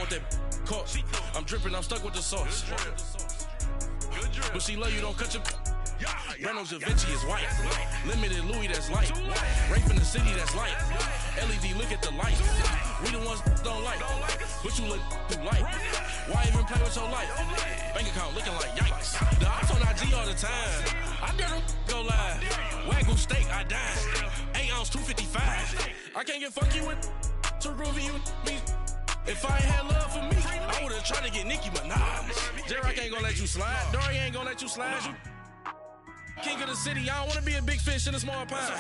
want that caught. I'm dripping, I'm stuck with the sauce. But she love you, don't cut your. Reynolds Da Vinci is white. Limited Louis, that's light. Rape in the city, that's light. LED, look at the light. We the ones don't like. But you look too light. Why even play with your life? Bank account looking like yikes. The ops on IG all the time. I dare them go live. Wagyu steak, I dine. 8 ounce, 255. I can't get funky with too groovy you me. If I ain't had love for me, I would've tried to get Nicki Minaj. J-Rock ain't gonna let you slide. Dory ain't gonna let you slide. King of the city, I don't wanna be a big fish in a small pond.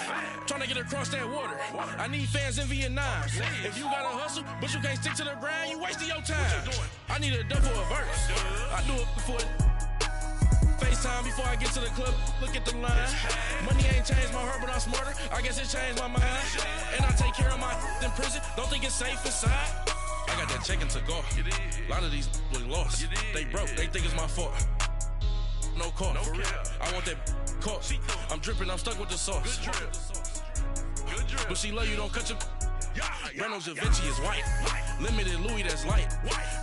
Tryna get across that water. I need fans in Vietnam. If you gotta hustle, but you can't stick to the grind, you wasting your time. I need a dub for a verse. I do it for FaceTime before I get to the club. Look at the line. Money ain't changed my heart, but I'm smarter. I guess it changed my mind. And I take care of my in prison. Don't think it's safe inside. I got that checking to go. A lot of these look lost. They broke, they think it's my fault. No call, for real. I want that caught. I'm dripping, I'm stuck with the sauce. But she love you, don't cut your. Reynolds Da Vinci is white. Limited Louis, that's light.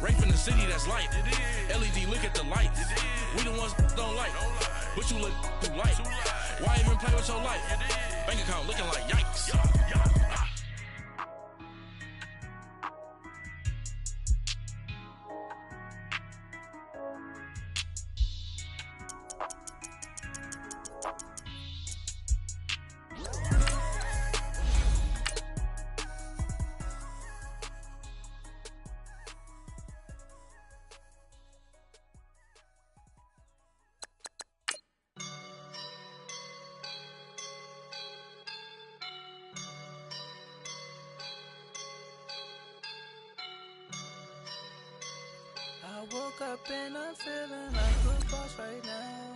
Rape in the city, that's light. LED, look at the lights. We the ones don't like. But you look too light. Why even play with your life? Bank account looking like yikes. I woke up and I'm feeling like a boss right now.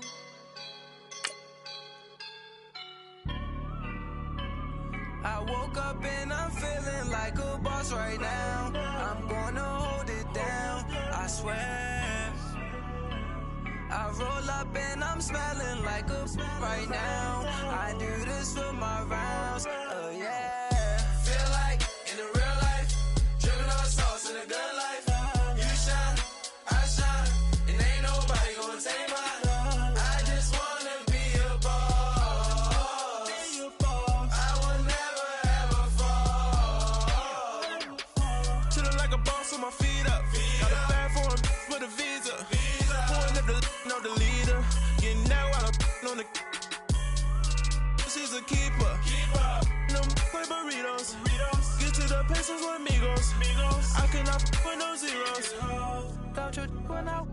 I woke up and I'm feeling like a boss right now. I'm gonna hold it down, I swear. I roll up and I'm smelling like a right now. I do this for my rounds, oh yeah. Feel like in the real life, dripping on sauce in a good life. You shine, I shine, and ain't nobody gonna take mine. I just wanna be a boss. I will never ever fall. Chillin' like a boss with my feet up. Got a bag for him with a visa. Pulling up the know the leader. Getting that while I'm on the. She's a keeper. No play burritos. Get to the pesos with amigos. I cannot with no zeros. Don't you when I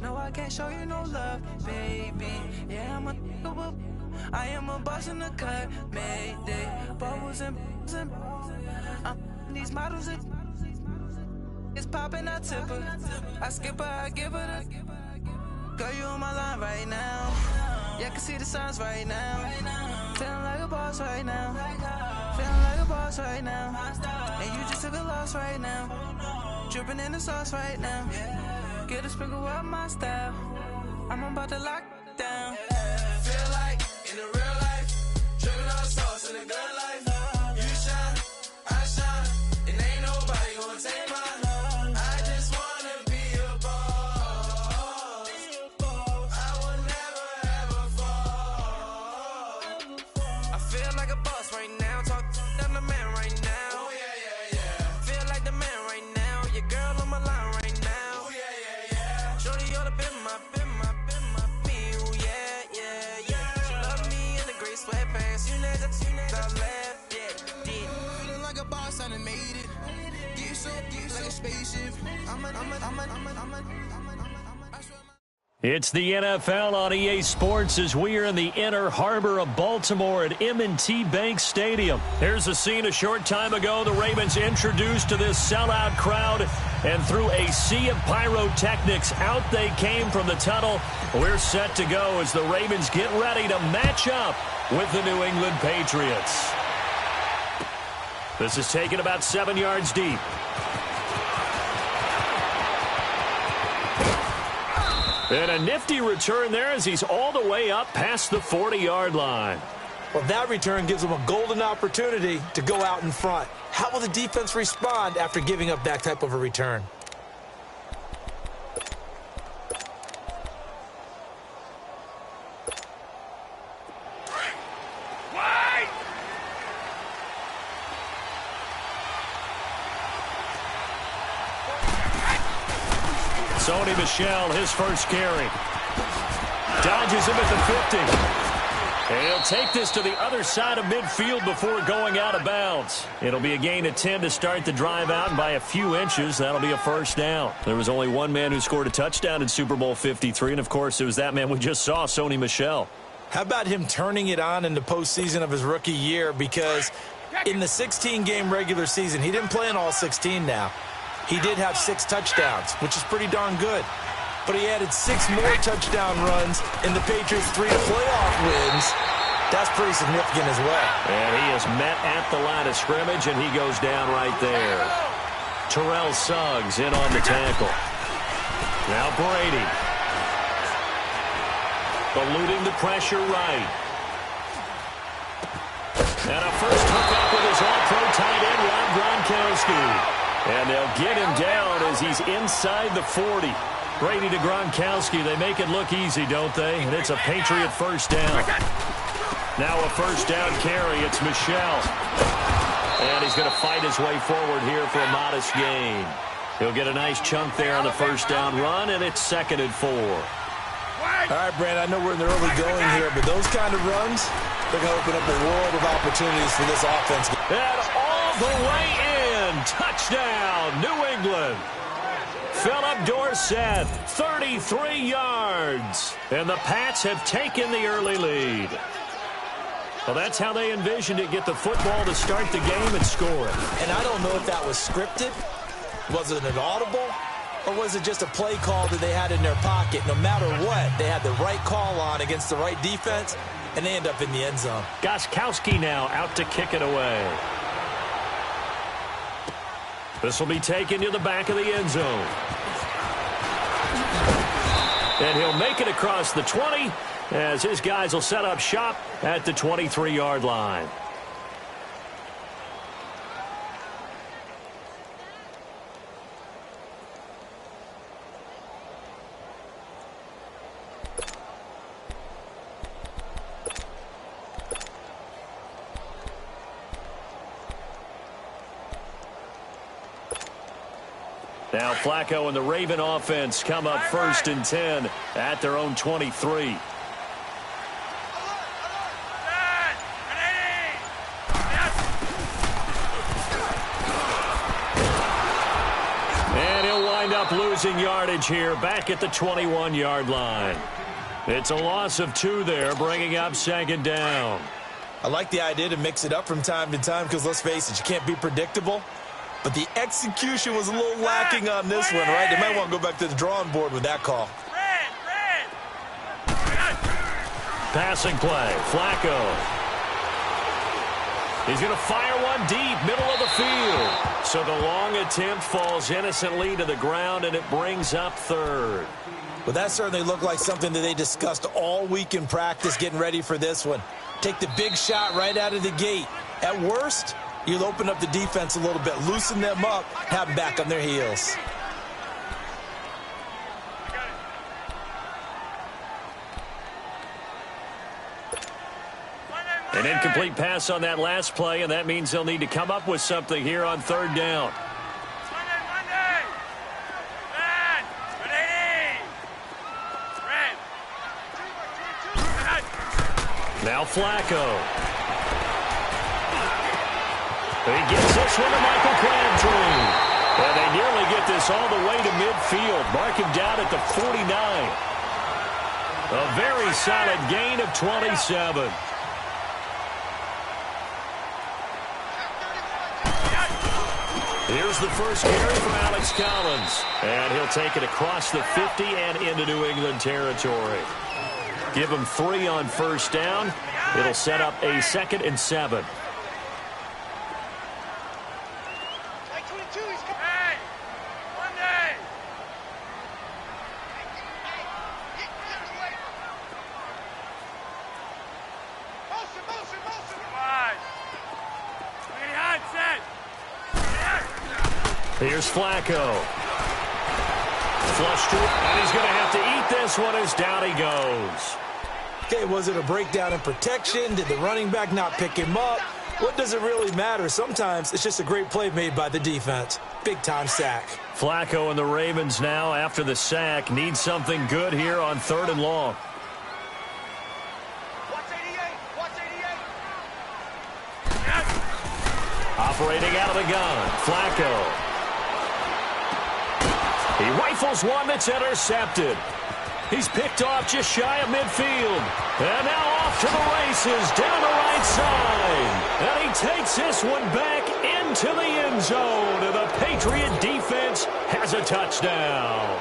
no, I can't show you no love, baby. Yeah, I am a boss in the cut, mayday. Bubbles and these models it's popping, I tip her. I skip her, I give her the. Girl, you on my line right now. Yeah, I can see the signs right now. Feeling like a boss right now. Feeling like a boss right now. And you just took a loss right now. Dripping in the sauce right now. Get a sprinkle up my style. I'm about to lock down. Feel like in the real life, dripping on sauce in a good life. You shine, I shine, and ain't nobody gonna take mine. I just wanna be a boss. I will never ever fall. I feel like a boss right now. Talk to the man right now. Oh yeah, yeah, yeah. Feel like the man right now. Your girl on my line right now. Oh yeah, yeah, yeah. Shorty all up in my feel. Yeah, yeah, yeah. She love me in the gray sweatpants. You never left. Yeah. Feeling like a boss, I done made it. Get so like a spaceship. It's the NFL on EA Sports as we are in the inner harbor of Baltimore at M&T Bank Stadium. Here's a scene a short time ago. The Ravens introduced to this sellout crowd, and through a sea of pyrotechnics, out they came from the tunnel. We're set to go as the Ravens get ready to match up with the New England Patriots. This is taken about 7 yards deep. And a nifty return there as he's all the way up past the 40-yard line. Well, that return gives them a golden opportunity to go out in front. How will the defense respond after giving up that type of a return? Sony Michel, his first carry. Dodges him at the 50. And he'll take this to the other side of midfield before going out of bounds. It'll be a gain of 10 to start the drive out, and by a few inches, that'll be a first down. There was only one man who scored a touchdown in Super Bowl 53, and of course, it was that man we just saw, Sony Michel. How about him turning it on in the postseason of his rookie year? Because in the 16-game regular season, he didn't play in all 16 now. He did have 6 touchdowns, which is pretty darn good. But he added 6 more touchdown runs in the Patriots' 3 playoff wins. That's pretty significant as well. And he is met at the line of scrimmage, and he goes down right there. Terrell Suggs in on the tackle. Now Brady. Eluding the pressure right. And a first hookup with his all-pro tight end, Rob Gronkowski. And they'll get him down as he's inside the 40. Brady to Gronkowski. They make it look easy, don't they? And it's a Patriot first down. Now a first down carry. It's Michel. And he's going to fight his way forward here for a modest gain. He'll get a nice chunk there on the first down run, and it's 2nd and 4. All right, Brand, I know we're in the early going here, but those kind of runs, they're going to open up a world of opportunities for this offense. And all the way in. Touchdown, New England. Philip Dorsett, 33 yards. And the Pats have taken the early lead. Well, that's how they envisioned it, get the football to start the game and score it. And I don't know if that was scripted. Was it an audible? Or was it just a play call that they had in their pocket? No matter what, they had the right call on against the right defense, and they end up in the end zone. Gostkowski now out to kick it away. This will be taken to the back of the end zone. And he'll make it across the 20 as his guys will set up shop at the 23-yard line. Now Flacco and the Raven offense come up 1st and 10 at their own 23. And he'll wind up losing yardage here back at the 21-yard line. It's a loss of 2 there, bringing up 2nd down. I like the idea to mix it up from time to time because, let's face it, you can't be predictable. But the execution was a little lacking on this one, right? They might want to go back to the drawing board with that call. Passing play, Flacco. He's going to fire one deep, middle of the field. So the long attempt falls innocently to the ground, and it brings up 3rd. Well, that certainly looked like something that they discussed all week in practice getting ready for this one. Take the big shot right out of the gate. At worst, you'll open up the defense a little bit, loosen them up, have them back on their heels. An incomplete pass on that last play, and that means they'll need to come up with something here on 3rd down. Now Flacco. He gets this one to Michael Crabtree. And they nearly get this all the way to midfield. Mark him down at the 49. A very solid gain of 27. Here's the first carry from Alex Collins. And he'll take it across the 50 and into New England territory. Give him 3 on 1st down. It'll set up a 2nd and 7. Here's Flacco. Flushed through, and he's going to have to eat this one as down he goes. Okay, was it a breakdown in protection? Did the running back not pick him up? What does it really matter? Sometimes it's just a great play made by the defense. Big-time sack. Flacco and the Ravens now, after the sack, need something good here on 3rd and long. Operating out of the gun, Flacco. He rifles one that's intercepted. He's picked off just shy of midfield. And now off to the races, down the right side. And he takes this one back into the end zone. And the Patriot defense has a touchdown.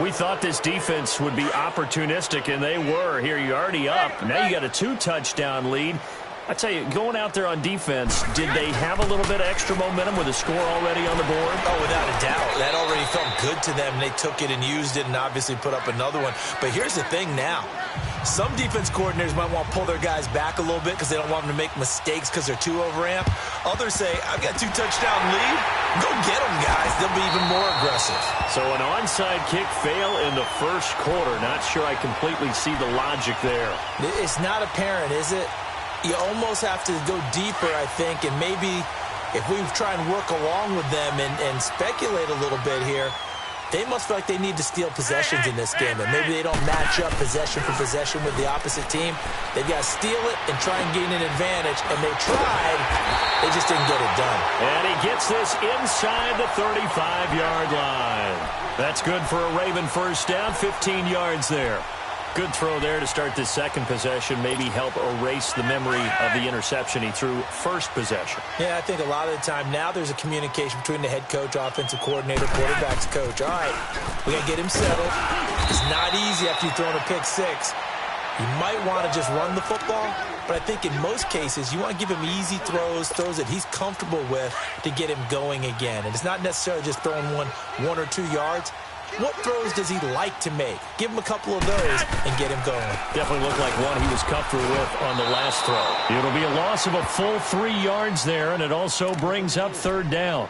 We thought this defense would be opportunistic, and they were. Here, you're already up. Now you got a 2-touchdown lead. I tell you, going out there on defense, did they have a little bit of extra momentum with a score already on the board? Oh, without a doubt. That already felt good to them. They took it and used it and obviously put up another one. But here's the thing now. Some defense coordinators might want to pull their guys back a little bit because they don't want them to make mistakes because they're too overamped. Others say, I've got 2-touchdown lead. Go get them, guys. They'll be even more aggressive. So an onside kick fail in the first quarter. Not sure I completely see the logic there. It's not apparent, is it? You almost have to go deeper, I think, and maybe if we try and work along with them and speculate a little bit here, they must feel like they need to steal possessions in this game, and maybe they don't match up possession for possession with the opposite team. They've got to steal it and try and gain an advantage, and they tried. They just didn't get it done. And he gets this inside the 35-yard line. That's good for a Raven first down, 15 yards there. Good throw there to start this second possession, maybe help erase the memory of the interception he threw first possession. Yeah, I think a lot of the time now there's a communication between the head coach, offensive coordinator, quarterback's coach. All right, we got to get him settled. It's not easy after you've thrown a pick six. You might want to just run the football, but I think in most cases you want to give him easy throws that he's comfortable with to get him going again. And it's not necessarily just throwing one or 2 yards. What throws does he like to make? Give him a couple of those and get him going. Definitely looked like one he was comfortable with on the last throw. It'll be a loss of a full 3 yards there, and it also brings up 3rd down.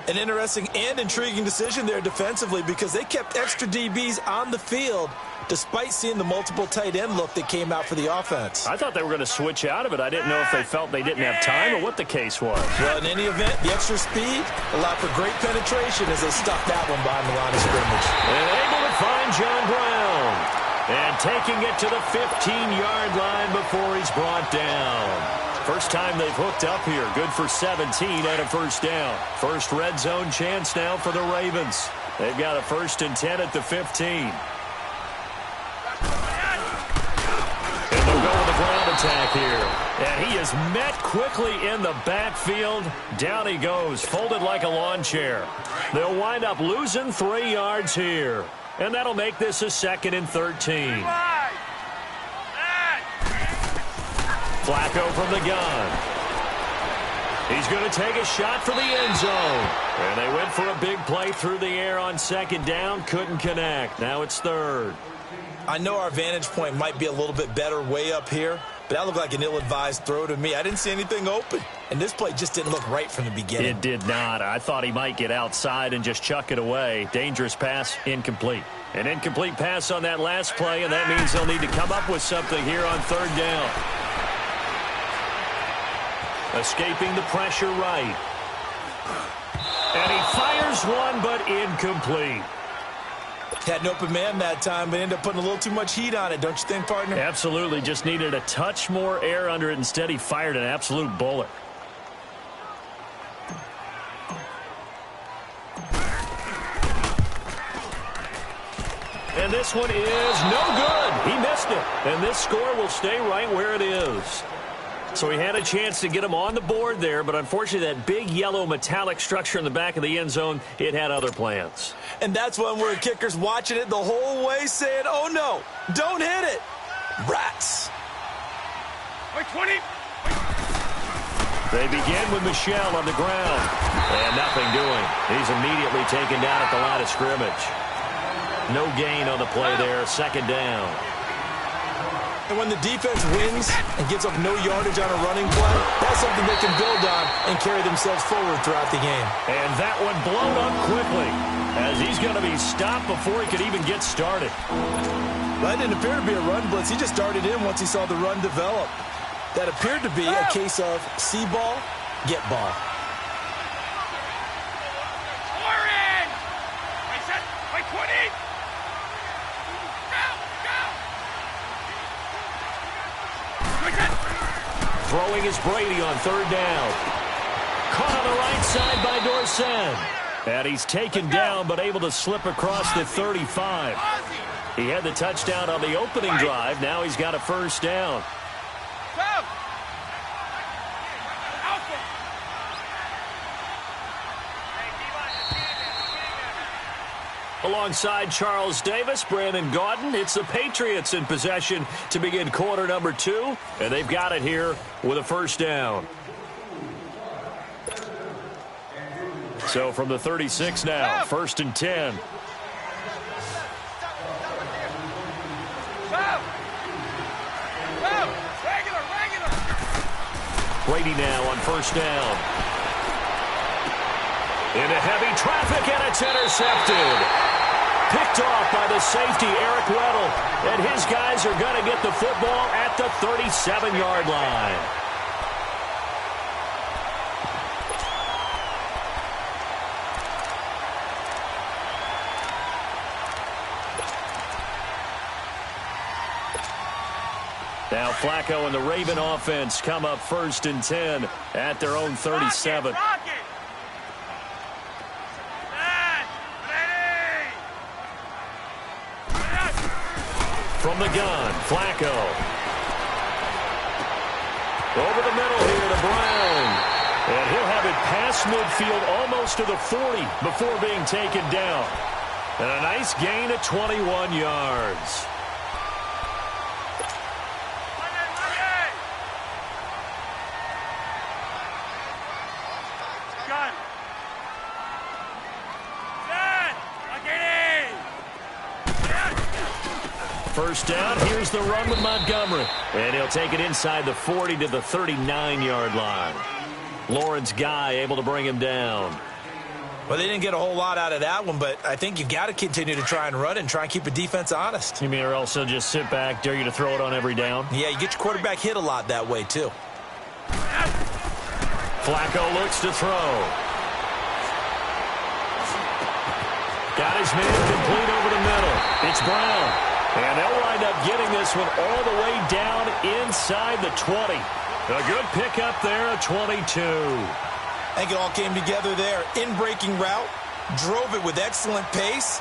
An interesting and intriguing decision there defensively because they kept extra DBs on the field despite seeing the multiple tight end look that came out for the offense. I thought they were going to switch out of it. I didn't know if they felt they didn't have time or what the case was. Well, in any event, the extra speed allowed for great penetration as they stuffed that one behind the line of scrimmage. And able to find John Brown. And taking it to the 15-yard line before he's brought down. First time they've hooked up here. Good for 17 and a first down. First red zone chance now for the Ravens. They've got a 1st and 10 at the 15. Attack here, and he is met quickly in the backfield. Down he goes, folded like a lawn chair. They'll wind up losing 3 yards here, and that'll make this a 2nd and 13. Flacco from the gun. He's going to take a shot for the end zone, and they went for a big play through the air on 2nd down, couldn't connect. Now it's 3rd. I know our vantage point might be a little bit better way up here, but that looked like an ill-advised throw to me. I didn't see anything open, and this play just didn't look right from the beginning. It did not. I thought he might get outside and just chuck it away. Dangerous pass, incomplete. An incomplete pass on that last play, and that means they'll need to come up with something here on 3rd down. Escaping the pressure right. And he fires one, but incomplete. Had an open man that time, but ended up putting a little too much heat on it, don't you think, partner? Absolutely. Just needed a touch more air under it. Instead, he fired an absolute bullet. And this one is no good. He missed it. And this score will stay right where it is. So he had a chance to get him on the board there, but unfortunately that big yellow metallic structure in the back of the end zone, it had other plans. And that's when we're kickers watching it the whole way saying, oh no, don't hit it. Rats. 20. They begin with Michel on the ground. And nothing doing. He's immediately taken down at the line of scrimmage. No gain on the play there, 2nd down. And when the defense wins and gives up no yardage on a running play, that's something they can build on and carry themselves forward throughout the game. And that one blown up quickly as he's going to be stopped before he could even get started. That didn't appear to be a run blitz. He just darted in once he saw the run develop. That appeared to be a case of see ball, get ball. Throwing is Brady on third down. Caught on the right side by Dorsett. And he's taken down but able to slip across the 35. He had the touchdown on the opening drive. Now he's got a first down. Alongside Charles Davis, Brandon Gaudin, it's the Patriots in possession to begin quarter number 2, and they've got it here with a first down. So from the 36 now, 1st and 10. Brady now on first down. Into heavy traffic, and it's intercepted. Picked off by the safety, Eric Weddle. And his guys are going to get the football at the 37-yard line. Now Flacco and the Raven offense come up 1st and 10 at their own 37. From the gun, Flacco. Over the middle here to Brown. And he'll have it past midfield almost to the 40 before being taken down. And a nice gain of 21 yards. First down, here's the run with Montgomery. And he'll take it inside the 40 to the 39-yard line. Lawrence Guy able to bring him down. Well, they didn't get a whole lot out of that one, but I think you got to continue to try and run and try and keep the defense honest. You mean or also just sit back, dare you to throw it on every down? Yeah, you get your quarterback hit a lot that way, too. Flacco looks to throw. Got his man complete over the middle. It's Brown. And they'll wind up getting this one all the way down inside the 20. A good pickup there at 22. I think it all came together there. In-breaking route, drove it with excellent pace.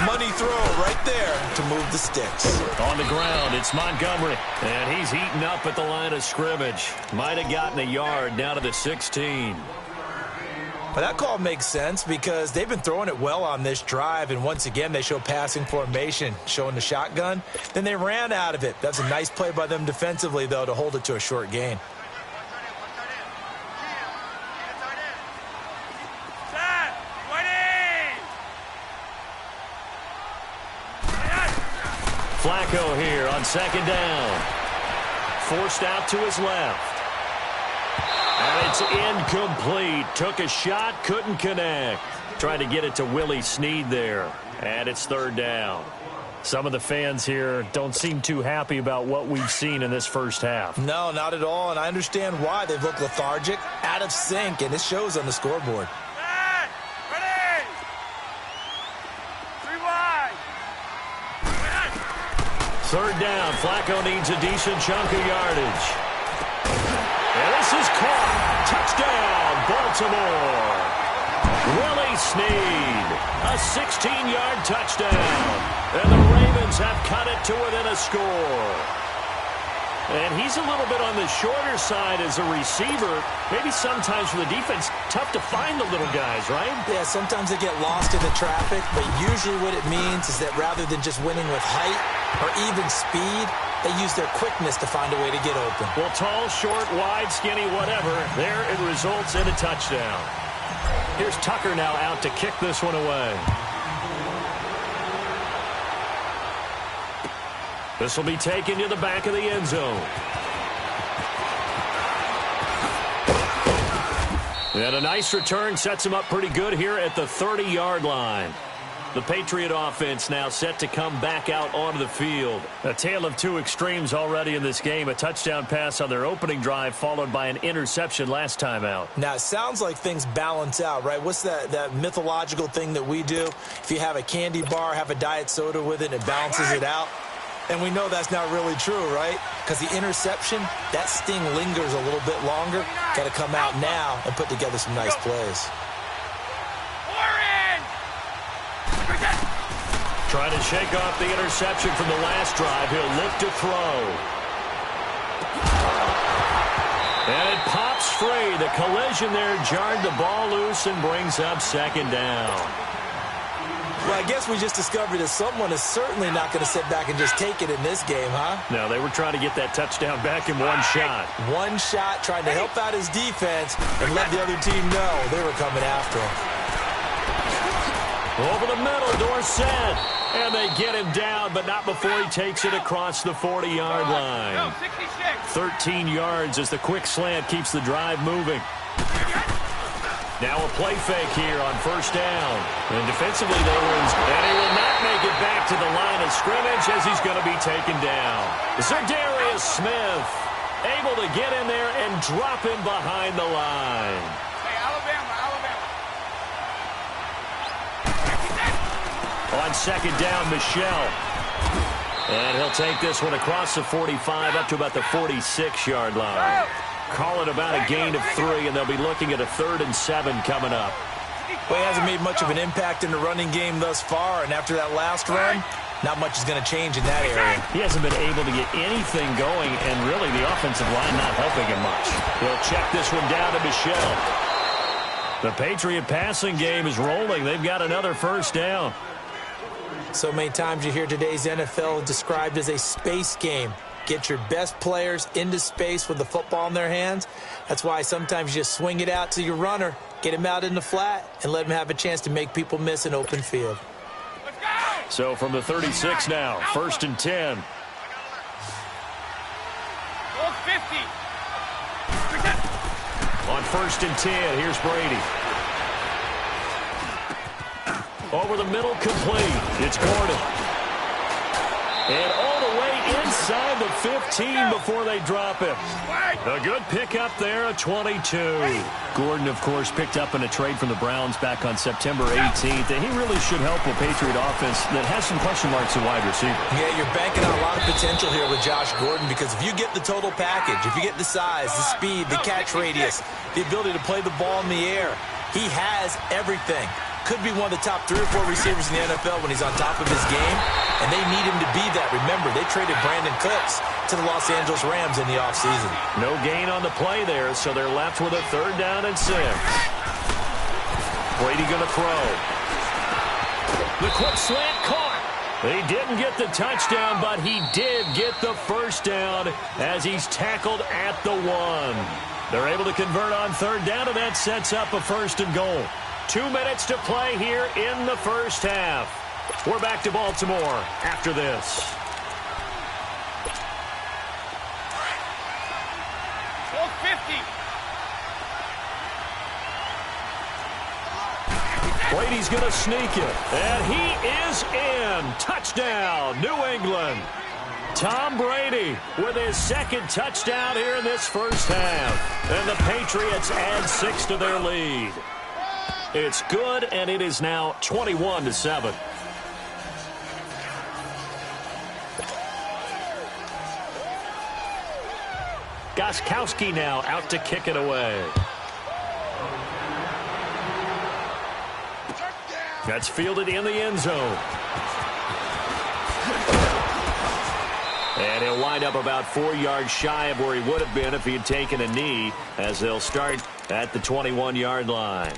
Money throw right there to move the sticks. On the ground, it's Montgomery. And he's eaten up at the line of scrimmage. Might have gotten a yard down to the 16. But that call makes sense because they've been throwing it well on this drive, and once again they show passing formation, showing the shotgun. Then they ran out of it. That's a nice play by them defensively, though, to hold it to a short gain. Flacco here on second down. Forced out to his left. And it's incomplete. Took a shot, couldn't connect. Tried to get it to Willie Snead there. And it's third down. Some of the fans here don't seem too happy about what we've seen in this first half. No, not at all, and I understand why. They've looked lethargic, out of sync, and it shows on the scoreboard. Ready! 3 wide. Third down. Flacco needs a decent chunk of yardage. And this is caught. Touchdown, Baltimore. Willie Snead, a 16-yard touchdown. And the Ravens have cut it to within a score. And he's a little bit on the shorter side as a receiver. Maybe sometimes for the defense, tough to find the little guys, right? Yeah, sometimes they get lost in the traffic, but usually what it means is that rather than just winning with height or even speed, they use their quickness to find a way to get open. Well, tall, short, wide, skinny, whatever, there it results in a touchdown. Here's Tucker now out to kick this one away. This will be taken to the back of the end zone. And a nice return sets him up pretty good here at the 30-yard line. The Patriot offense now set to come back out onto the field. A tale of two extremes already in this game. A touchdown pass on their opening drive followed by an interception last time out. Now, it sounds like things balance out, right? What's that mythological thing that we do? If you have a candy bar, have a diet soda with it, and it balances it out. And we know that's not really true, right? Because the interception, that sting lingers a little bit longer. Got to come out now and put together some nice plays. Trying to shake off the interception from the last drive. He'll look to throw. And it pops free. The collision there jarred the ball loose and brings up second down. Well, I guess we just discovered that someone is certainly not going to sit back and just take it in this game, huh? No, they were trying to get that touchdown back in one shot. One shot, trying to help out his defense and let the other team know they were coming after him. Over the middle, Dorsett. And they get him down, but not before he takes it across the 40-yard line. 13 yards as the quick slant keeps the drive moving. Now a play fake here on first down. And defensively, they were and he will not make it back to the line of scrimmage as he's going to be taken down. Za'Darius Smith able to get in there and drop him behind the line. On second down, Michelle. And he'll take this one across the 45 up to about the 46-yard line. Call it about a gain of 3, and they'll be looking at a 3rd and 7 coming up. Well, he hasn't made much of an impact in the running game thus far, and after that last run, not much is going to change in that area. He hasn't been able to get anything going, and really the offensive line not helping him much. He'll check this one down to Michelle. The Patriot passing game is rolling. They've got another first down. So many times you hear today's NFL described as a space game. Get your best players into space with the football in their hands. That's why sometimes you just swing it out to your runner, get him out in the flat, and let him have a chance to make people miss an open field. So from the 36 now, 1st and 10. 50. On 1st and 10, here's Brady. Over the middle, complete. It's Gordon. And all the way inside the 15 before they drop him. A good pickup there, a 22. Gordon, of course, picked up in a trade from the Browns back on September 18th. And he really should help a Patriot offense that has some question marks at wide receiver. Yeah, you're banking on a lot of potential here with Josh Gordon because if you get the total package, if you get the size, the speed, the catch radius, the ability to play the ball in the air, he has everything. Could be one of the top 3 or 4 receivers in the NFL when he's on top of his game, and they need him to be that. Remember, they traded Brandon Cooks to the Los Angeles Rams in the offseason. No gain on the play there, so they're left with a 3rd down and 6. Brady going to throw. The quick slant caught. He didn't get the touchdown, but he did get the first down as he's tackled at the 1. They're able to convert on 3rd down, and that sets up a 1st and goal. 2 minutes to play here in the first half. We're back to Baltimore after this. Brady's going to sneak it, and he is in. Touchdown, New England. Tom Brady with his 2nd touchdown here in this first half. And the Patriots add 6 to their lead. It's good, and it is now 21-7. Gostkowski now out to kick it away. That's fielded in the end zone. And he'll wind up about 4 yards shy of where he would have been if he had taken a knee, as they'll start at the 21-yard line.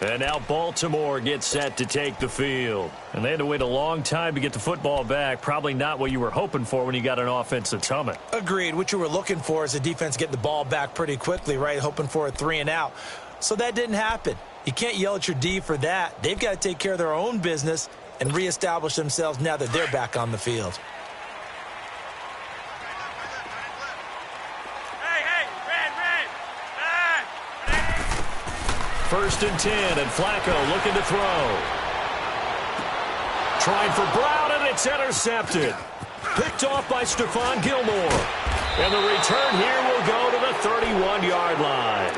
And now Baltimore gets set to take the field. And they had to wait a long time to get the football back. Probably not what you were hoping for when you got an offense that's humming. Agreed. What you were looking for is the defense getting the ball back pretty quickly, right? Hoping for a 3 and out. So that didn't happen. You can't yell at your D for that. They've got to take care of their own business and reestablish themselves now that they're back on the field. First and 10, and Flacco looking to throw. trying for Brown, and it's intercepted. Picked off by Stephon Gilmore. And the return here will go to the 31-yard line.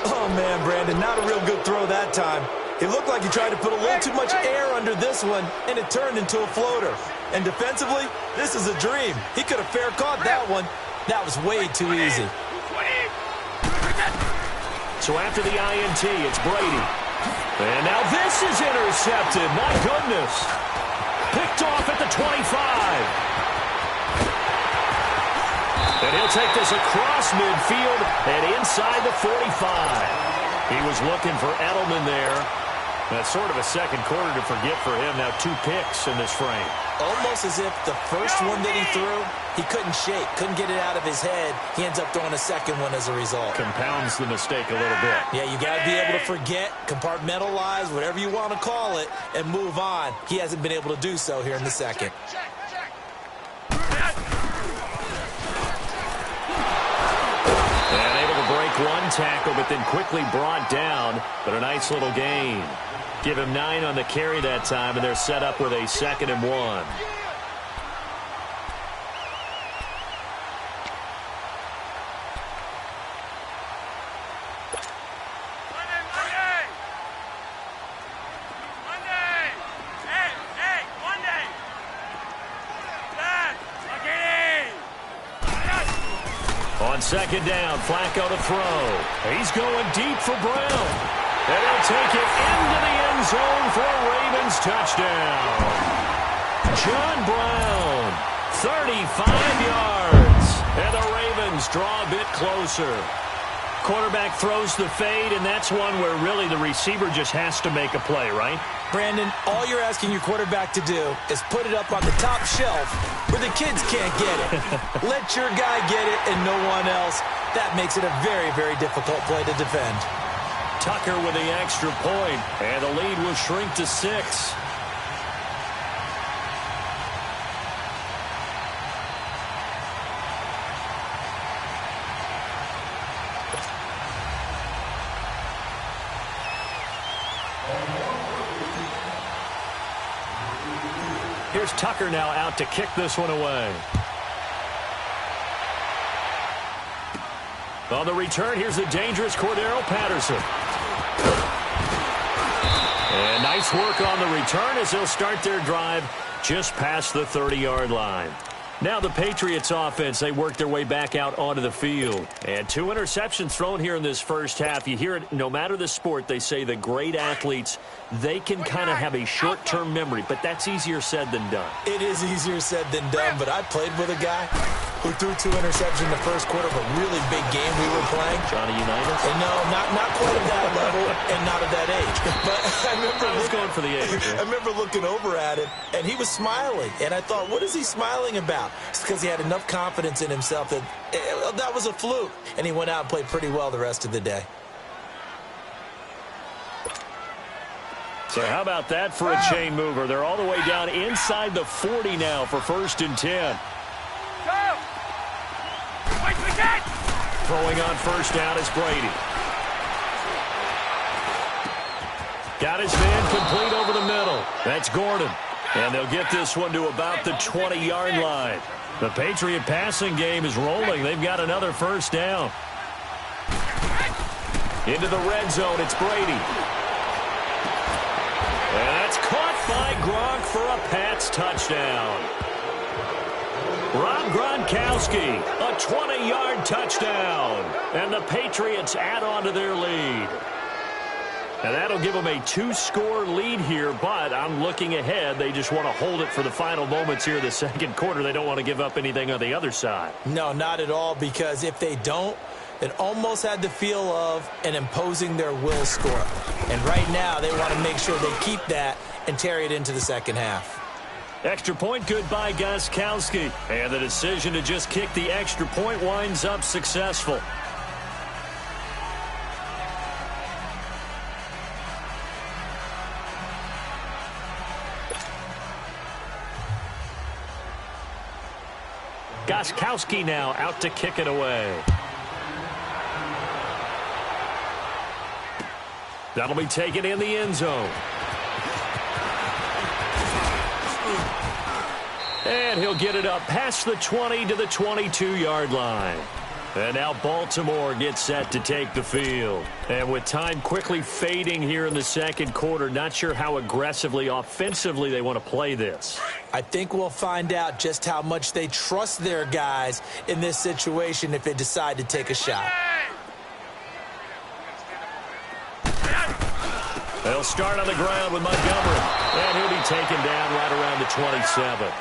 Oh, man, Brandon, not a real good throw that time. It looked like he tried to put a little too much air under this one, and it turned into a floater. And defensively, this is a dream. He could have fair caught that one. That was way too easy. So after the INT, it's Brady. And now this is intercepted. My goodness. Picked off at the 25. And he'll take this across midfield and inside the 45. He was looking for Edelman there. That's sort of a second quarter to forget for him. Now 2 picks in this frame. Almost as if the first one that he threw, he couldn't shake, couldn't get it out of his head. He ends up throwing a second one as a result. Compounds the mistake a little bit. Yeah, you got to be able to forget, compartmentalize, whatever you want to call it, and move on. He hasn't been able to do so here in the second. And able to break one tackle, but then quickly brought down. But a nice little gain. Give him 9 on the carry that time, and they're set up with a 2nd and 1. On 2nd down, Flacco to throw. He's going deep for Brown. And he'll take it into the end zone for a Ravens touchdown. John Brown, 35 yards. And the Ravens draw a bit closer. Quarterback throws the fade, and that's one where really the receiver just has to make a play, right? Brandon, all you're asking your quarterback to do is put it up on the top shelf where the kids can't get it. Let your guy get it and no one else. That makes it a very, very difficult play to defend. Tucker with the extra point, and the lead will shrink to 6. Here's Tucker now out to kick this one away. On the return, here's the dangerous Cordero Patterson. And nice work on the return as they'll start their drive just past the 30-yard line. Now the Patriots offense, they work their way back out onto the field. And 2 interceptions thrown here in this first half. You hear it, no matter the sport, they say the great athletes, they can kind of have a short-term memory, but that's easier said than done. It is easier said than done, but I played with a guy who threw 2 interceptions in the first quarter of a really big game we were playing. Johnny Unitas? And no, not quite at that level and not at that age. But I was going for the age. I remember looking over at him, and he was smiling. And I thought, what is he smiling about? It's because he had enough confidence in himself that that was a fluke. And he went out and played pretty well the rest of the day. So how about that for a chain mover? They're all the way down inside the 40 now for 1st and 10. Throwing on 1st down is Brady. Got his man complete over the middle. That's Gordon. And they'll get this one to about the 20-yard line. The Patriot passing game is rolling. They've got another 1st down. Into the red zone, it's Brady. And that's caught by Gronk for a Pats touchdown. Rob Gronkowski, a 20-yard touchdown. And the Patriots add on to their lead. And that'll give them a 2-score lead here, but I'm looking ahead. They just want to hold it for the final moments here of the second quarter. They don't want to give up anything on the other side. No, not at all, because if they don't, it almost had the feel of an imposing their will score. And right now, they want to make sure they keep that and carry it into the second half. Extra point good by Gostkowski. And the decision to just kick the extra point winds up successful. Gostkowski now out to kick it away. That'll be taken in the end zone. And he'll get it up past the 20 to the 22-yard line. And now Baltimore gets set to take the field. And with time quickly fading here in the second quarter, not sure how aggressively, offensively they want to play this. I think we'll find out just how much they trust their guys in this situation if they decide to take a shot. They'll start on the ground with Montgomery. And he'll be taken down right around the 27.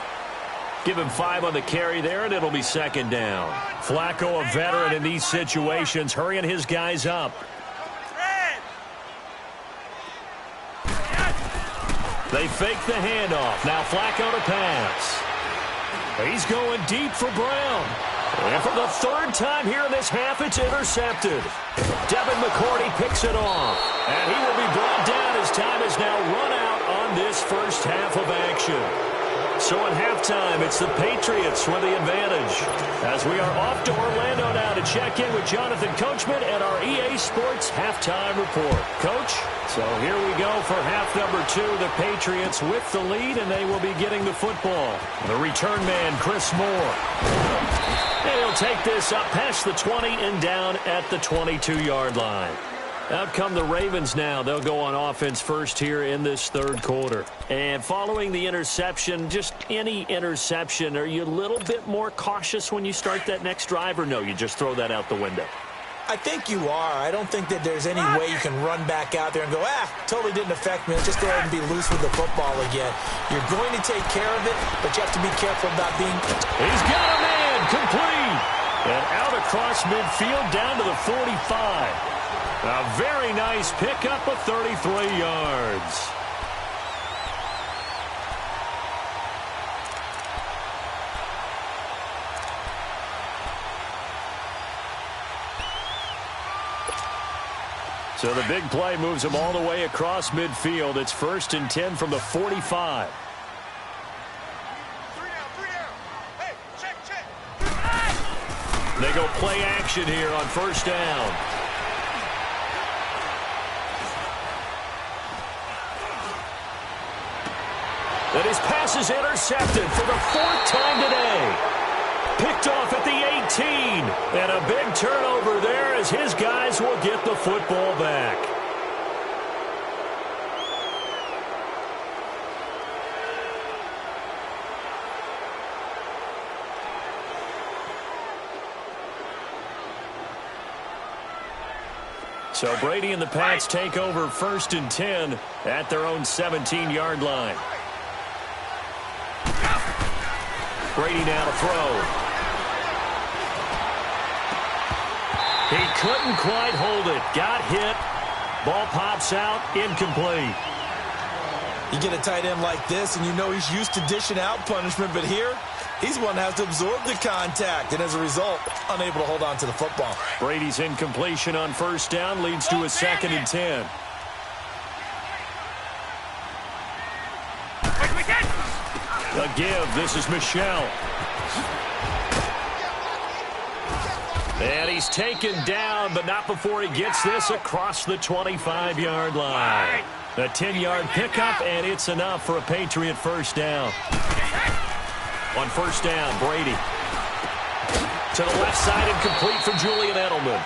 Give him 5 on the carry there, and it'll be second down. Flacco, a veteran in these situations, hurrying his guys up. They fake the handoff. Now Flacco to pass. He's going deep for Brown. And for the third time here in this half, it's intercepted. Devin McCourty picks it off. And he will be brought down as time is now run out on this first half of action. So at halftime, it's the Patriots with the advantage. As we are off to Orlando now to check in with Jonathan Coachman and our EA Sports Halftime Report. Coach, so here we go for half number 2. The Patriots with the lead, and they will be getting the football. The return man, Chris Moore. And he'll take this up past the 20 and down at the 22-yard line. Out come the Ravens now. They'll go on offense first here in this third quarter. And following the interception, just any interception, are you a little bit more cautious when you start that next drive, or no, you just throw that out the window? I think you are. I don't think that there's any way you can run back out there and go, totally didn't affect me. Let's just go ahead and be loose with the football again. You're going to take care of it, but you have to be careful about being... He's got a man, complete. And out across midfield down to the 45. A very nice pickup of 33 yards. So the big play moves him all the way across midfield. It's 1st and 10 from the 45. They go play action here on first down. And his pass is intercepted for the 4th time today. Picked off at the 18. And a big turnover there as his guys will get the football back. So Brady and the Pats take over 1st and 10 at their own 17-yard line. Brady now to throw. He couldn't quite hold it. Got hit. Ball pops out. Incomplete. You get a tight end like this, and you know he's used to dishing out punishment, but here, he's one that has to absorb the contact, and as a result, unable to hold on to the football. Brady's incompletion on first down leads to a 2nd and 10. A give. This is Michelle. And he's taken down, but not before he gets this across the 25-yard line. A 10-yard pickup, and it's enough for a Patriot first down. On first down, Brady. To the left side and complete for Julian Edelman.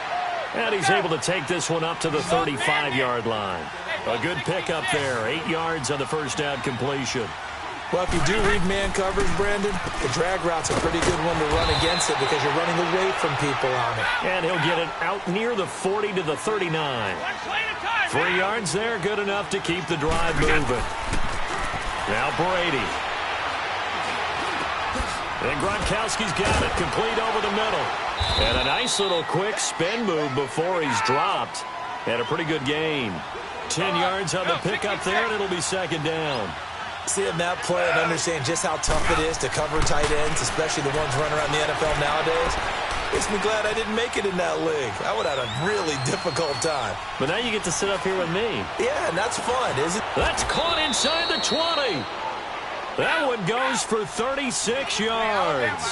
And he's able to take this one up to the 35-yard line. A good pickup there. 8 yards on the first down completion. Well, if you do read man coverage, Brandon, the drag route's a pretty good one to run against it because you're running away from people on it. And he'll get it out near the 40 to the 39. 3 yards there, good enough to keep the drive moving. Now Brady. And Gronkowski's got it, complete over the middle. And a nice little quick spin move before he's dropped. And a pretty good gain. 10 yards on the pickup there, and it'll be second down. Seeing that play and understand just how tough it is to cover tight ends, especially the ones running around the NFL nowadays, makes me glad I didn't make it in that league. I would have had a really difficult time. But now you get to sit up here with me. Yeah, and that's fun, isn't it? That's caught inside the 20. That one goes for 36 yards.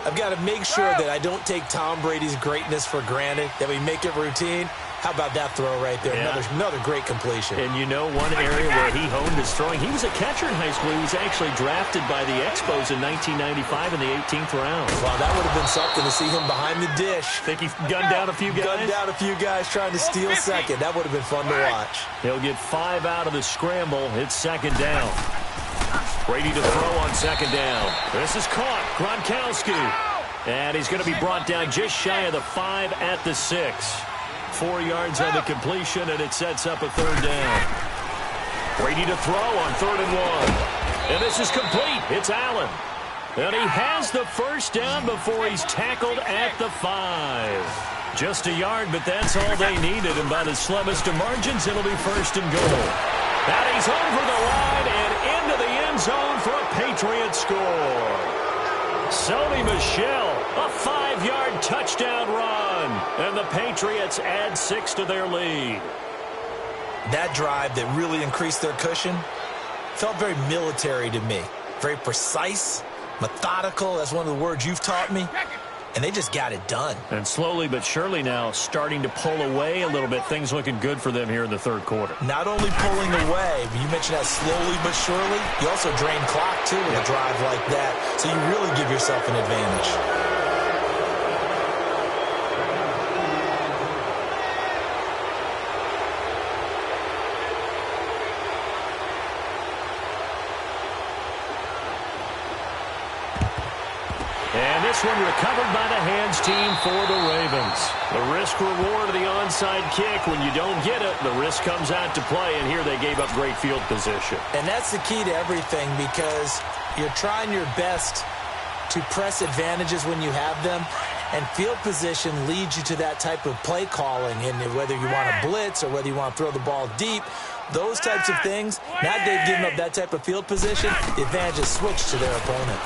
I've got to make sure that I don't take Tom Brady's greatness for granted, that we make it routine. How about that throw right there? Yeah. Another great completion. And you know one area where he honed his throwing. He was a catcher in high school. He was actually drafted by the Expos in 1995 in the 18th round. Wow, that would have been something to see him behind the dish. Think he gunned down a few guys? Gunned down a few guys trying to steal second. That would have been fun to watch. He'll get 5 out of the scramble. It's second down. Brady to throw on second down. This is caught. Gronkowski. And he's going to be brought down just shy of the 5 at the 6. 4 yards on the completion, and it sets up a third down. Brady to throw on 3rd and 1. And this is complete. It's Allen. And he has the first down before he's tackled at the 5. Just a yard, but that's all they needed. And by the slimmest of margins, it'll be 1st and goal. And he's over the line and into the end zone for a Patriot score. Sony Michel, a 5-yard touchdown run. And the Patriots add 6 to their lead. That drive that really increased their cushion felt very military to me. Very precise, methodical. That's one of the words you've taught me. And they just got it done. And slowly but surely now starting to pull away a little bit. Things looking good for them here in the 3rd quarter. Not only pulling away, but you mentioned that slowly but surely. You also drain clock, too, in a drive like that. So you really give yourself an advantage. This one recovered by the hands team for the Ravens. The risk-reward of the onside kick. When you don't get it, the risk comes out to play, and here they gave up great field position. And that's the key to everything, because you're trying your best to press advantages when you have them, and field position leads you to that type of play calling, and whether you want to blitz or whether you want to throw the ball deep, those types of things. Now they've given up that type of field position, the advantage is switched to their opponent.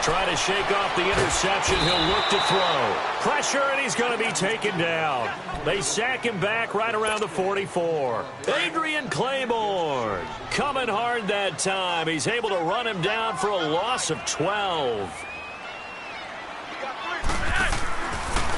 Try to shake off the interception. He'll look to throw. Pressure, and he's going to be taken down. They sack him back right around the 44. Adrian Claiborne coming hard that time. He's able to run him down for a loss of 12.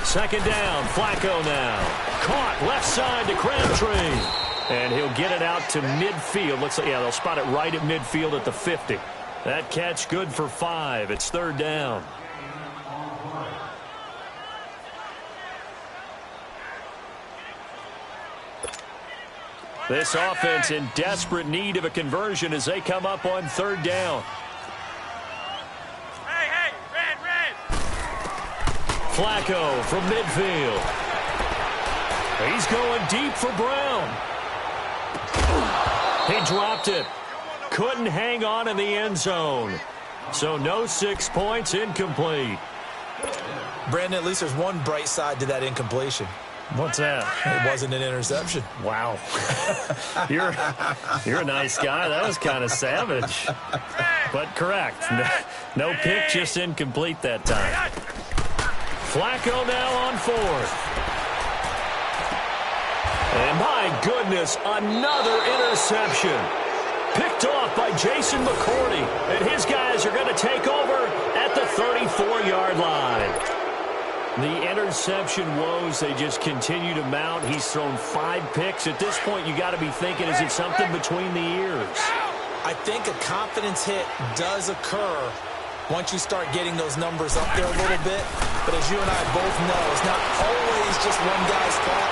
Second down, Flacco now. Caught left side to Crabtree. And he'll get it out to midfield. They'll spot it right at midfield at the 50. That catch good for 5. It's 3rd down. This offense in desperate need of a conversion as they come up on 3rd down. Hey, red. Flacco from midfield. He's going deep for Brown. He dropped it. Couldn't hang on in the end zone. So no 6 points, incomplete. Brandon, at least there's one bright side to that incompletion. What's that? It wasn't an interception. Wow. You're a nice guy. That was kind of savage. But correct. No pick, just incomplete that time. Flacco now on 4th. And my goodness, another interception. Picked off by Jason McCourty. And his guys are going to take over at the 34-yard line. The interception woes, they just continue to mount. He's thrown 5 picks. At this point, you got to be thinking, is it something between the ears? I think a confidence hit does occur once you start getting those numbers up there a little bit. But as you and I both know, it's not always just one guy's fault.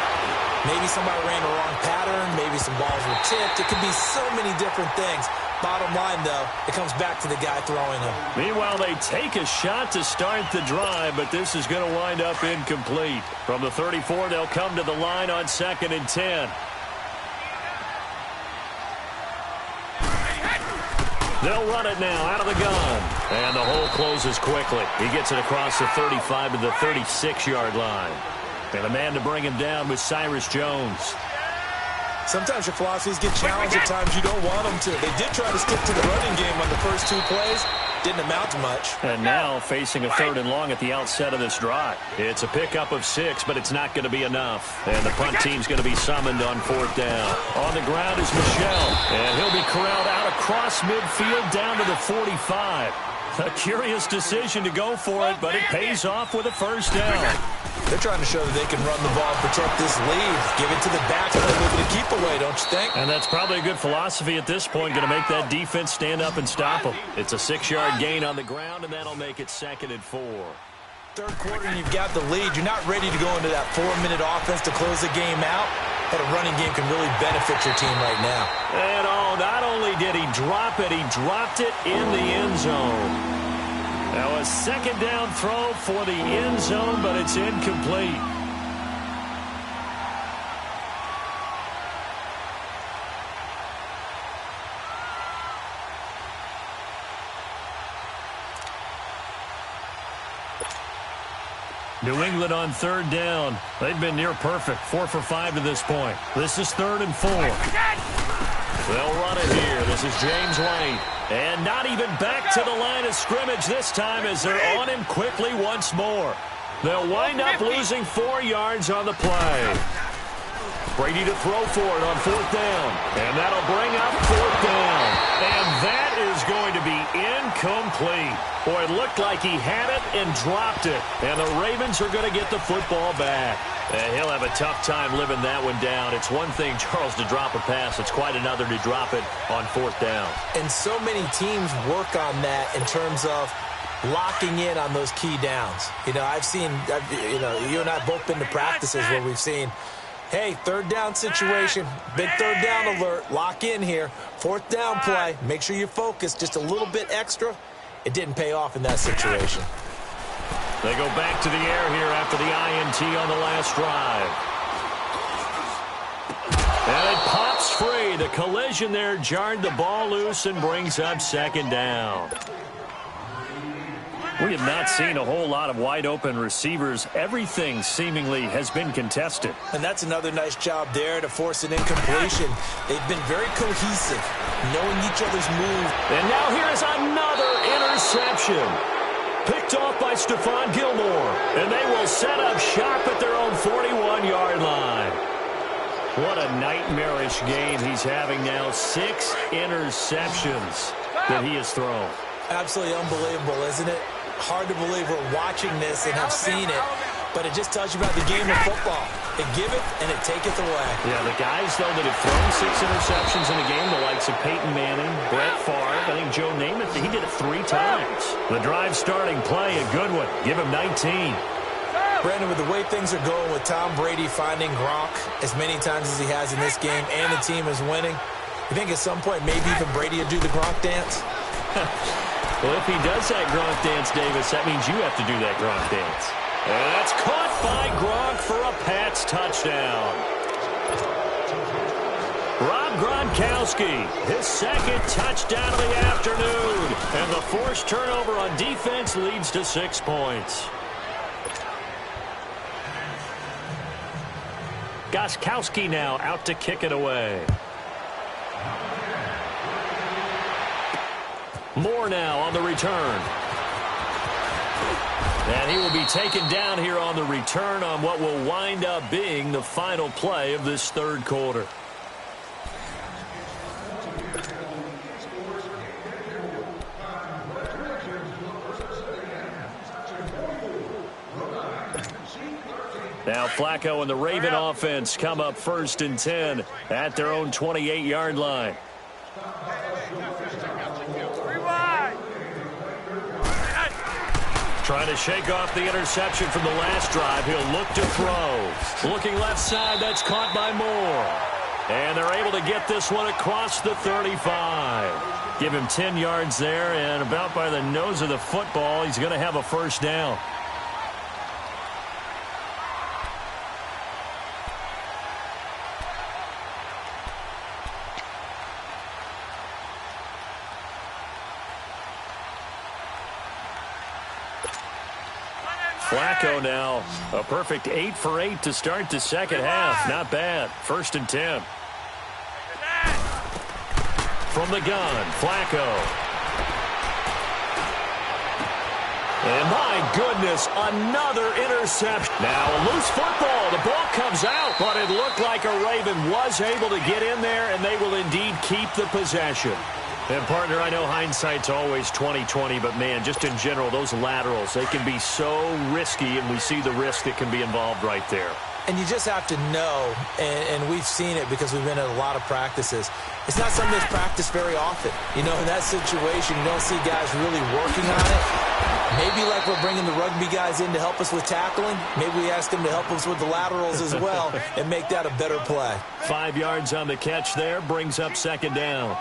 Maybe somebody ran the wrong pattern. Maybe some balls were tipped. It could be so many different things. Bottom line, though, it comes back to the guy throwing them. Meanwhile, they take a shot to start the drive, but this is going to wind up incomplete. From the 34, they'll come to the line on 2nd and 10. They'll run it now out of the gun. And the hole closes quickly. He gets it across the 35 to the 36-yard line. And the man to bring him down was Cyrus Jones. Sometimes your philosophies get challenged. At times you don't want them to. They did try to stick to the running game on the first 2 plays. Didn't amount to much. And now facing a 3rd and long at the outset of this drive. It's a pickup of 6, but it's not going to be enough. And the punt team's going to be summoned on 4th down. On the ground is Michel. And he'll be corralled out across midfield down to the 45. A curious decision to go for it, but it pays off with a first down. They're trying to show that they can run the ball and protect this lead. Give it to the back and a little bit of keep away, don't you think? And that's probably a good philosophy at this point, going to make that defense stand up and stop them. It's a 6-yard gain on the ground, and that'll make it 2nd and 4. Third quarter and you've got the lead. You're not ready to go into that 4-minute offense to close the game out, but a running game can really benefit your team right now. And not only did he drop it, he dropped it in the end zone. Now a 2nd down throw for the end zone, but it's incomplete. New England on 3rd down. They've been near perfect, 4 for 5 to this point. This is 3rd and 4. They'll run it here. This is James White. And not even back to the line of scrimmage this time as they're on him quickly once more. They'll wind up losing 4 yards on the play. Brady to throw for it on 4th down. And that'll bring up 4th down. And that is going to be incomplete. Boy, it looked like he had it and dropped it. And the Ravens are going to get the football back. And he'll have a tough time living that one down. It's one thing, Charles, to drop a pass. It's quite another to drop it on 4th down. And so many teams work on that in terms of locking in on those key downs. You know, you and I have both been to practices where we've seen, hey, 3rd down situation, big 3rd down alert, lock in here, 4th down play, make sure you focus just a little bit extra. It didn't pay off in that situation. They go back to the air here after the INT on the last drive. And it pops free. The collision there jarred the ball loose and brings up 2nd down. We have not seen a whole lot of wide-open receivers. Everything seemingly has been contested. And that's another nice job there to force an incompletion. They've been very cohesive, knowing each other's move. And now here is another interception. Picked off by Stephon Gilmore. And they will set up shop at their own 41-yard line. What a nightmarish game he's having now. 6 interceptions that he has thrown. Absolutely unbelievable, isn't it? Hard to believe we're watching this and have seen it, but it just tells you about the game of football. It giveth and it taketh away. Yeah, the guys, though, that have thrown 6 interceptions in a game, the likes of Peyton Manning, Brett Favre, I think Joe Namath, he did it 3 times. The drive starting play, a good one. Give him 19. Brandon, with the way things are going with Tom Brady finding Gronk as many times as he has in this game and the team is winning, you think at some point maybe even Brady will do the Gronk dance? Well, if he does that Gronk dance, Davis, that means you have to do that Gronk dance. And that's caught by Gronk for a Pats touchdown. Rob Gronkowski, his 2nd touchdown of the afternoon. And the forced turnover on defense leads to 6 points. Gronkowski now out to kick it away. Moore now on the return. And he will be taken down here on the return on what will wind up being the final play of this 3rd quarter. Now Flacco and the Raven offense come up 1st and 10 at their own 28-yard line. Trying to shake off the interception from the last drive. He'll look to throw. Looking left side, that's caught by Moore. And they're able to get this one across the 35. Give him 10 yards there, and about by the nose of the football, he's going to have a 1st down. Flacco now, a perfect 8 for 8 to start the 2nd half. Not bad. 1st and 10. From the gun, Flacco. And my goodness, another interception. Now a loose football. The ball comes out, but it looked like a Raven was able to get in there, and they will indeed keep the possession. And, partner, I know hindsight's always 20/20, but, man, just in general, those laterals, they can be so risky, and we see the risk that can be involved right there. And you just have to know, and we've seen it because we've been at a lot of practices, it's not something that's practiced very often. You know, in that situation, you don't see guys really working on it. Maybe like we're bringing the rugby guys in to help us with tackling, maybe we ask them to help us with the laterals as well and make that a better play. 5 yards on the catch there, brings up second down.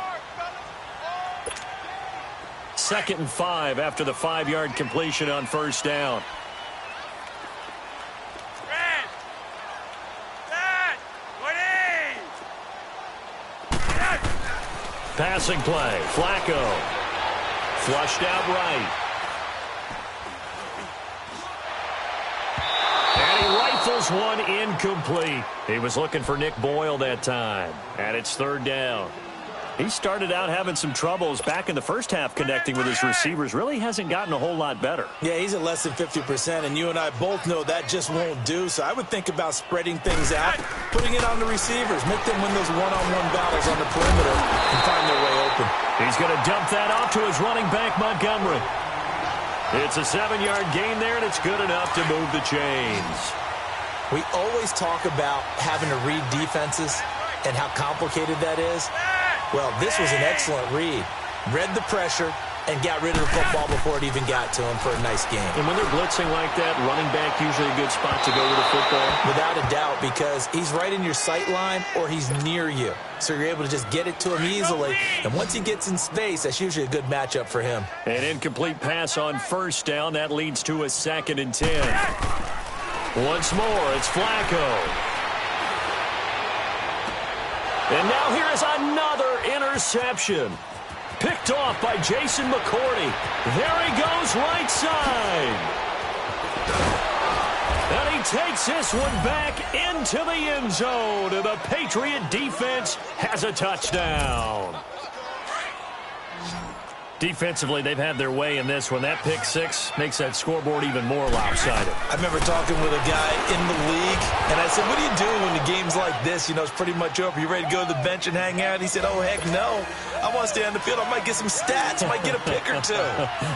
2nd and 5 after the 5-yard completion on first down. Passing play, Flacco. Flushed out right. And he rifles one incomplete. He was looking for Nick Boyle that time. And it's 3rd down. He started out having some troubles back in the first half connecting with his receivers. Really hasn't gotten a whole lot better. Yeah, he's at less than 50%, and you and I both know that just won't do. So I would think about spreading things out, putting it on the receivers, make them win those one-on-one battles on the perimeter and find their way open. He's going to dump that off to his running back, Montgomery. It's a 7-yard gain there, and it's good enough to move the chains. We always talk about having to read defenses and how complicated that is. Well, this was an excellent read. Read the pressure and got rid of the football before it even got to him for a nice game. And when they're blitzing like that, running back usually a good spot to go with the football? Without a doubt, because he's right in your sight line or he's near you. So you're able to just get it to him easily. And once he gets in space, that's usually a good matchup for him. An incomplete pass on first down. That leads to a 2nd and 10. Once more, it's Flacco. And now here is another interception. Picked off by Jason McCourty. There he goes, right side. And he takes this one back into the end zone. And the Patriot defense has a touchdown. Defensively, they've had their way in this one. That pick six makes that scoreboard even more lopsided. I remember talking with a guy in the league, and I said, what do you do when the game's like this? You know, it's pretty much over. You ready to go to the bench and hang out? He said, oh, heck no. I want to stay on the field. I might get some stats. I might get a pick or two.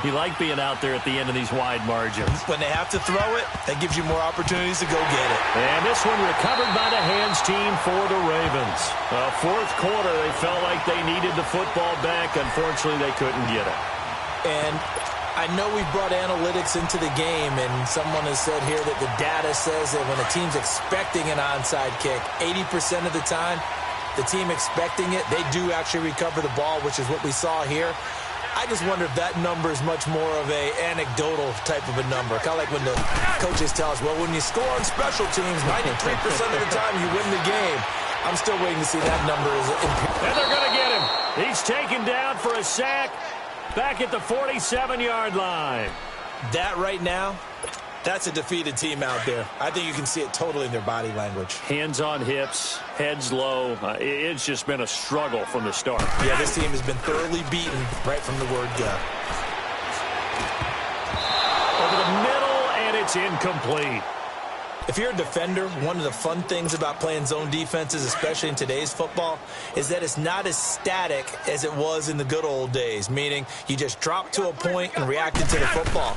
You like being out there at the end of these wide margins. When they have to throw it, that gives you more opportunities to go get it. And this one recovered by the hands team for the Ravens. Fourth quarter, they felt like they needed the football back. Unfortunately, they couldn't get it. And I know we brought analytics into the game, and someone has said here that the data says that when a team's expecting an onside kick, 80% of the time, the team expecting it, they do actually recover the ball, which is what we saw here. I just wonder if that number is much more of a anecdotal type of a number. Kind of like when the coaches tell us, well, when you score on special teams, 93% of the time you win the game. I'm still waiting to see that number. And they're going to get him. He's taken down for a sack back at the 47-yard line. That right now, that's a defeated team out there. I think you can see it totally in their body language. Hands on hips, heads low. It's just been a struggle from the start. Yeah, this team has been thoroughly beaten right from the word go. Over the middle, and it's incomplete. If you're a defender, one of the fun things about playing zone defenses, especially in today's football, is that it's not as static as it was in the good old days, meaning you just drop to a point and reacted to the football.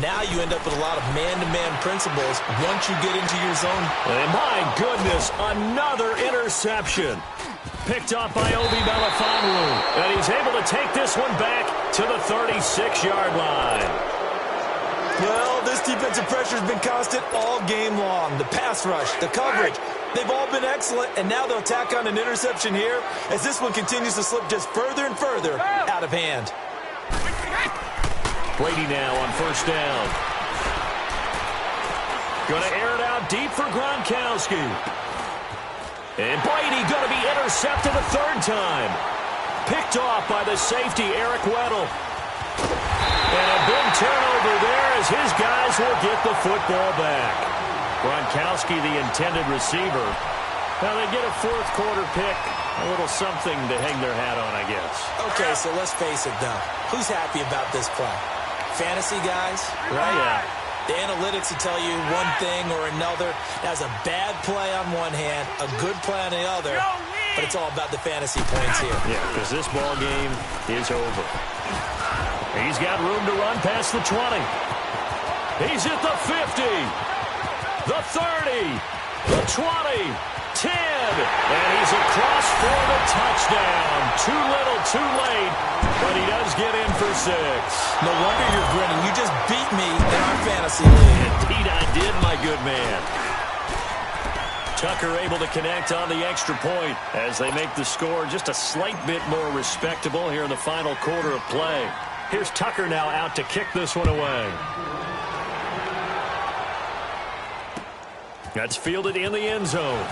Now you end up with a lot of man-to-man principles once you get into your zone. And my goodness, another interception. Picked off by Obi Melifonwu. And he's able to take this one back to the 36-yard line. Well, this defensive pressure has been constant all game long. The pass rush, the coverage, they've all been excellent, and now they'll tack on an interception here as this one continues to slip just further and further out of hand. Brady now on first down. Going to air it out deep for Gronkowski. And Brady going to be intercepted a third time. Picked off by the safety, Eric Weddle. And a big turnover there as his guys will get the football back. Gronkowski, the intended receiver. Now they get a fourth quarter pick. A little something to hang their hat on, I guess. Okay, so let's face it, though. Who's happy about this play? Fantasy guys, right? Yeah. The analytics will tell you one thing or another. That's a bad play on one hand, a good play on the other. but it's all about the fantasy points here. Yeah, because this ball game is over. He's got room to run past the 20. He's at the 50, the 30, the 20, 10, and he's across for the touchdown. Too little, too late, but he does get in for 6. No wonder you're grinning. You just beat me in our fantasy league. Indeed I did, my good man. Tucker able to connect on the extra point as they make the score just a slight bit more respectable here in the final quarter of play. Here's Tucker now out to kick this one away. That's fielded in the end zone.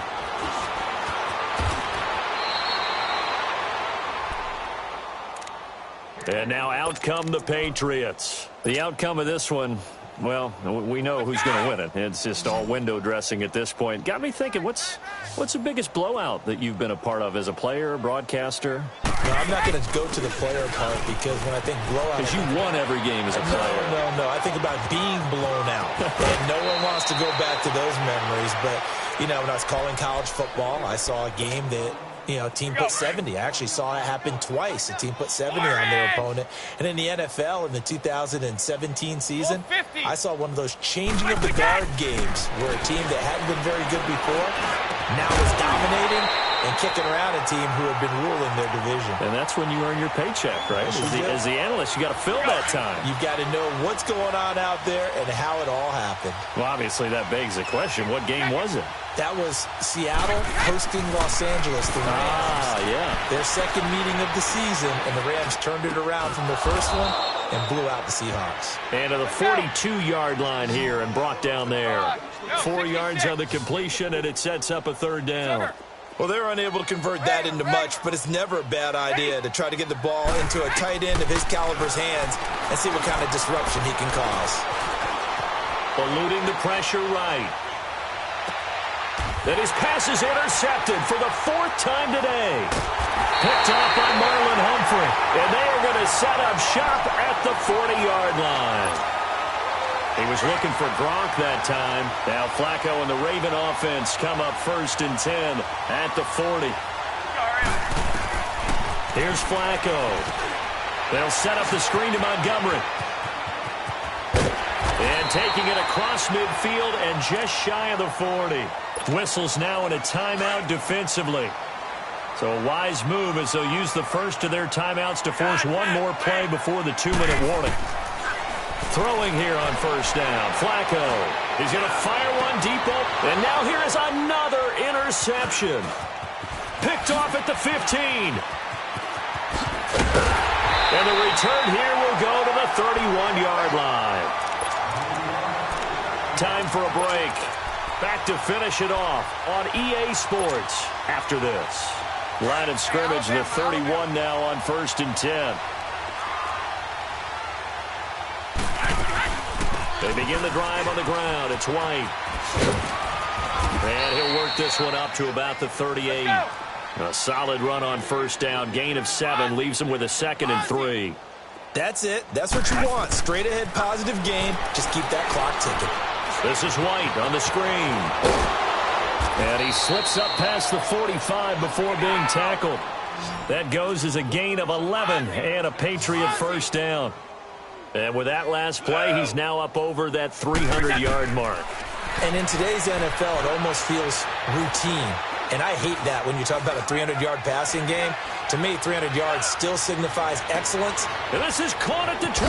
And now out come the Patriots. The outcome of this one, well, we know who's going to win it. It's just all window dressing at this point. Got me thinking, what's the biggest blowout that you've been a part of as a player, broadcaster? No, I'm not going to go to the player part because when I think blowout... Because you won every game as a player. No. I think about being blown out. And no one wants to go back to those memories. But, you know, when I was calling college football, I saw a game that... You know, team put 70. I actually saw it happen twice. A team put 70 on their opponent. And in the NFL, in the 2017 season, I saw one of those changing of the guard games where a team that hadn't been very good before now is dominating and kicking around a team who had been ruling their division. And that's when you earn your paycheck, right? As the analyst, you got to fill that time. You've got to know what's going on out there and how it all happened. Well, obviously, that begs the question, what game was it? That was Seattle hosting Los Angeles, the Rams. Yeah. Their second meeting of the season, and the Rams turned it around from the first one and blew out the Seahawks. And to the 42-yard line here and brought down there. 4 yards on the completion, and it sets up a third down. Well, they're unable to convert that into much, but it's never a bad idea to try to get the ball into a tight end of his caliber's hands and see what kind of disruption he can cause. Eluding the pressure right. And his pass is intercepted for the 4th time today. Picked off by Marlon Humphrey. And they are going to set up shop at the 40-yard line. He was looking for Gronk that time. Now Flacco and the Raven offense come up 1st and 10 at the 40. Here's Flacco. They'll set up the screen to Montgomery. And taking it across midfield and just shy of the 40. Whistles now in a timeout defensively. So a wise move as they'll use the first of their timeouts to force one more play before the 2-minute warning. Throwing here on 1st down. Flacco. He's going to fire one deep open. And now here is another interception. Picked off at the 15. And the return here will go to the 31-yard line. Time for a break. Back to finish it off on EA Sports after this. Line of scrimmage, the 31 now on 1st and 10. They begin the drive on the ground. It's White. And he'll work this one up to about the 38. A solid run on 1st down. Gain of 7 leaves him with a 2nd and 3. That's it. That's what you want. Straight ahead positive gain. Just keep that clock ticking. This is White on the screen. And he slips up past the 45 before being tackled. That goes as a gain of 11 and a Patriot 1st down. And with that last play, he's now up over that 300-yard mark. And in today's NFL, it almost feels routine. And I hate that when you talk about a 300-yard passing game. To me, 300 yards still signifies excellence. And this is caught at the 20.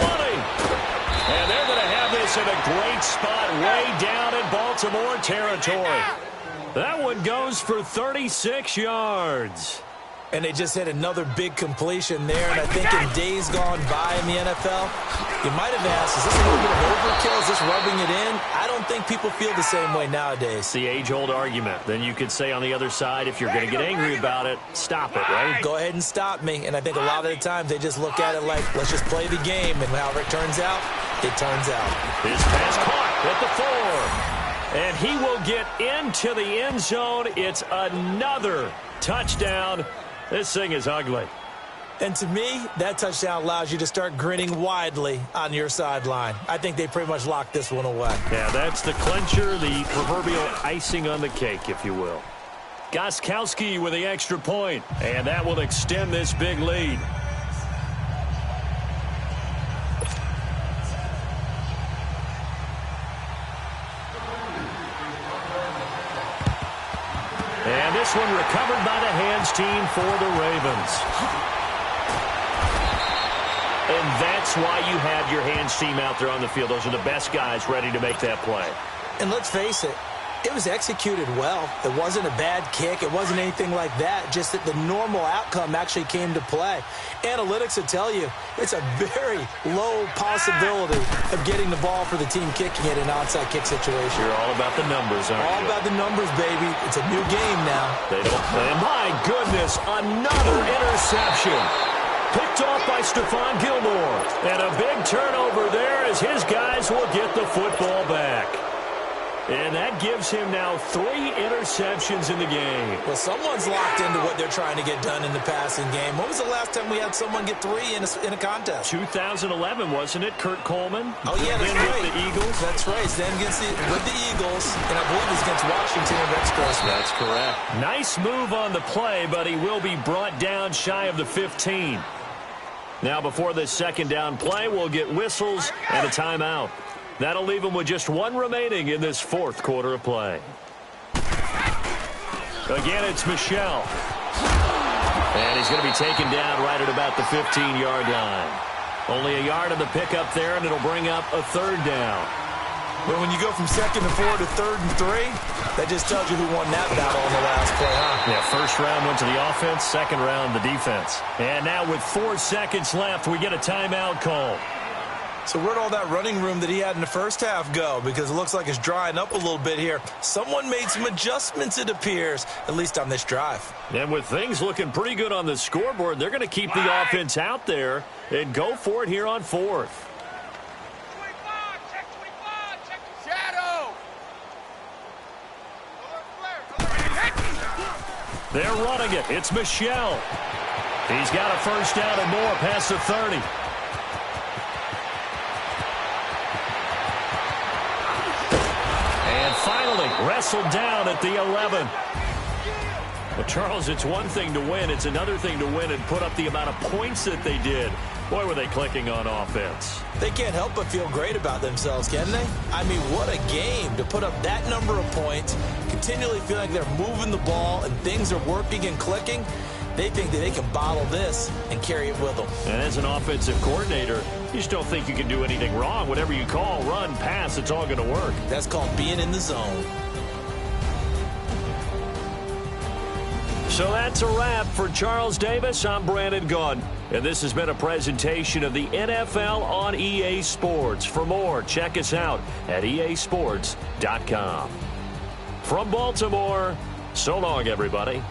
And they're going to have this in a great spot way down in Baltimore territory. That one goes for 36 yards. And they just had another big completion there. And I think in days gone by in the NFL, you might have asked, is this a little bit of overkill? Is this rubbing it in? I don't think people feel the same way nowadays. It's the age-old argument. Then you could say on the other side, if you're going to get angry about it, stop it, right? Go ahead and stop me. And I think a lot of the times they just look at it like, let's just play the game. And however it turns out, it turns out. His pass caught at the 4. And he will get into the end zone. It's another touchdown. This thing is ugly. And to me, that touchdown allows you to start grinning widely on your sideline. I think they pretty much locked this one away. Yeah, that's the clincher, the proverbial icing on the cake, if you will. Gostkowski with the extra point, and that will extend this big lead. And this one recovered by the hands team for the Ravens. And that's why you have your hands team out there on the field. Those are the best guys ready to make that play. And let's face it, it was executed well. It wasn't a bad kick. It wasn't anything like that. Just that the normal outcome actually came to play. Analytics will tell you it's a very low possibility of getting the ball for the team kicking it in an onside kick situation. You're all about the numbers, aren't you? All about the numbers, baby. It's a new game now. They don't play. My goodness, another interception. Picked off by Stephon Gilmore. And a big turnover there as his guys will get the football back. And that gives him now 3 interceptions in the game. Well, someone's locked into what they're trying to get done in the passing game. When was the last time we had someone get 3 in a contest? 2011, wasn't it? Kurt Coleman? Oh, yeah, that's right. With the Eagles? That's right. Then with the Eagles, and I believe it's against Washington and Rex Grossman. That's correct. Nice move on the play, but he will be brought down shy of the 15. Now, before this second down play, we'll get whistles and a timeout. That'll leave him with just 1 remaining in this 4th quarter of play. Again, it's Michel. And he's going to be taken down right at about the 15-yard line. Only a yard on the pickup there, and it'll bring up a 3rd down. Well, when you go from 2nd and 4 to 3rd and 3, that just tells you who won that battle on the last play, huh? Yeah, first round went to the offense, second round the defense. And now with 4 seconds left, we get a timeout call. So where'd all that running room that he had in the first half go? Because it looks like it's drying up a little bit here. Someone made some adjustments, it appears, at least on this drive. And with things looking pretty good on the scoreboard, they're going to keep the offense out there and go for it here on 4th. 25, check 25, check shadow. They're running it. It's Michel. He's got a first down and more past the 30. Finally wrestled down at the 11. Well, Charles, it's one thing to win. It's another thing to win and put up the amount of points that they did. Boy, were they clicking on offense. They can't help but feel great about themselves, can they? I mean, what a game to put up that number of points, continually feel like they're moving the ball and things are working and clicking. They think that they can bottle this and carry it with them. And as an offensive coordinator, you just don't think you can do anything wrong. Whatever you call, run, pass, it's all going to work. That's called being in the zone. So that's a wrap for Charles Davis. I'm Brandon Gunn. And this has been a presentation of the NFL on EA Sports. For more, check us out at easports.com. From Baltimore, so long, everybody.